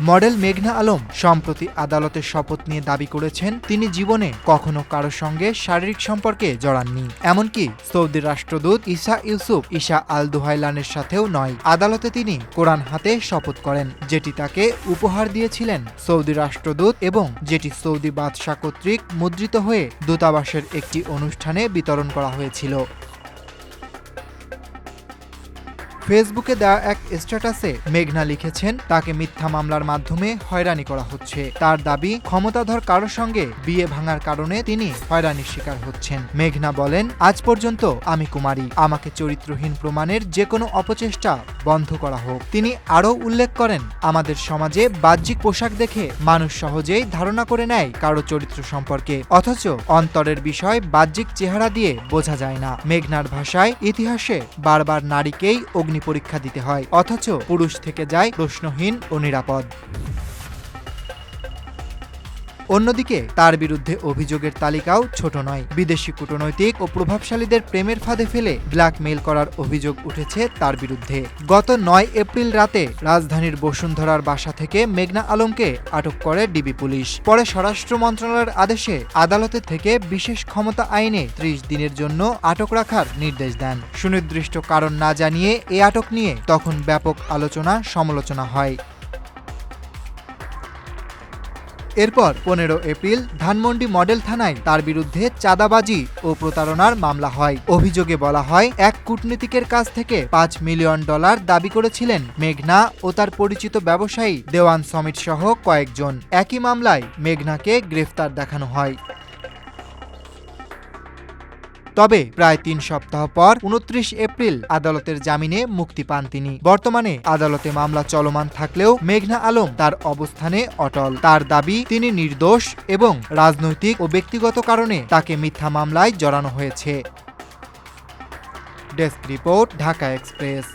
Model মেঘনা আলম সম্প্রতি আদালতে শপথ নিয়ে দাবি করেছেন তিনি জীবনে কখনো কারো সঙ্গে শারীরিক সম্পর্কে জড়াননি, এমনকি সৌদি রাষ্ট্রদূত ঈসা ইউসুফ ঈসা আল দুহাইলানের সাথেও নয়। আদালতে তিনি কোরআন হাতে শপথ করেন, যেটি তাকে উপহার দিয়েছিলেন সৌদি রাষ্ট্রদূত এবং যেটি সৌদি বাদশাহ কর্তৃক মুদ্রিত হয়ে দূতাবাসের একটি অনুষ্ঠানে বিতরণ করা হয়েছিল। ফেসবুকে দেওয়া এক স্ট্যাটাসে মেঘনা লিখেছেন তাকে মিথ্যা মামলার মাধ্যমে হয়রানি করা হচ্ছে। তার দাবি ক্ষমতাধর কারো সঙ্গে বিয়ে ভাঙার কারণে তিনি হয়রানির শিকার হচ্ছেন। মেঘনা বলেন, আজ পর্যন্ত আমি কুমারী, আমাকে চরিত্রহীন প্রমাণের যে কোনো অপচেষ্টা বন্ধ করা হোক। তিনি আরও উল্লেখ করেন, আমাদের সমাজে বাহ্যিক পোশাক দেখে মানুষ সহজেই ধারণা করে নেয় কারো চরিত্র সম্পর্কে, অথচ অন্তরের বিষয় বাহ্যিক চেহারা দিয়ে বোঝা যায় না। মেঘনার ভাষায়, ইতিহাসে বারবার নারীকেই পরীক্ষা দিতে হয়, অথচ পুরুষ থেকে যায় প্রশ্নহীন ও নিরাপদ। অন্যদিকে তার বিরুদ্ধে অভিযোগের তালিকাও ছোট নয়। বিদেশি কূটনৈতিক ও প্রভাবশালীদের প্রেমের ফাঁদে ফেলে ব্ল্যাকমেইল করার অভিযোগ উঠেছে তার বিরুদ্ধে। গত ৯ এপ্রিল রাতে রাজধানীর বসুন্ধরার বাসা থেকে মেঘনা আলমকে আটক করে ডিবি পুলিশ। পরে স্বরাষ্ট্র মন্ত্রণালয়ের আদেশে আদালতে থেকে বিশেষ ক্ষমতা আইনে ৩০ দিনের জন্য আটক রাখার নির্দেশ দেন। সুনির্দিষ্ট কারণ না জানিয়ে এ আটক নিয়ে তখন ব্যাপক আলোচনা সমালোচনা হয়। এরপর ১৫ এপ্রিল ধানমন্ডি মডেল থানায় তার বিরুদ্ধে চাঁদাবাজি ও প্রতারণার মামলা হয়। অভিযোগে বলা হয়, এক কূটনীতিকের কাছ থেকে $৫ মিলিয়ন দাবি করেছিলেন মেঘনা ও তার পরিচিত ব্যবসায়ী দেওয়ান সমিট সহ কয়েকজন। একই মামলায় মেঘনাকে গ্রেফতার দেখানো হয়। তবে প্রায় ৩ সপ্তাহ পর ২৯ এপ্রিল আদালতের জামিনে মুক্তি পান তিনি। বর্তমানে আদালতে মামলা চলমান থাকলেও মেঘনা আলম তার অবস্থানে অটল। তার দাবি, তিনি নির্দোষ এবং রাজনৈতিক ও ব্যক্তিগত কারণে তাকে মিথ্যা মামলায় জড়ানো হয়েছে। Desk report, Dhaka express.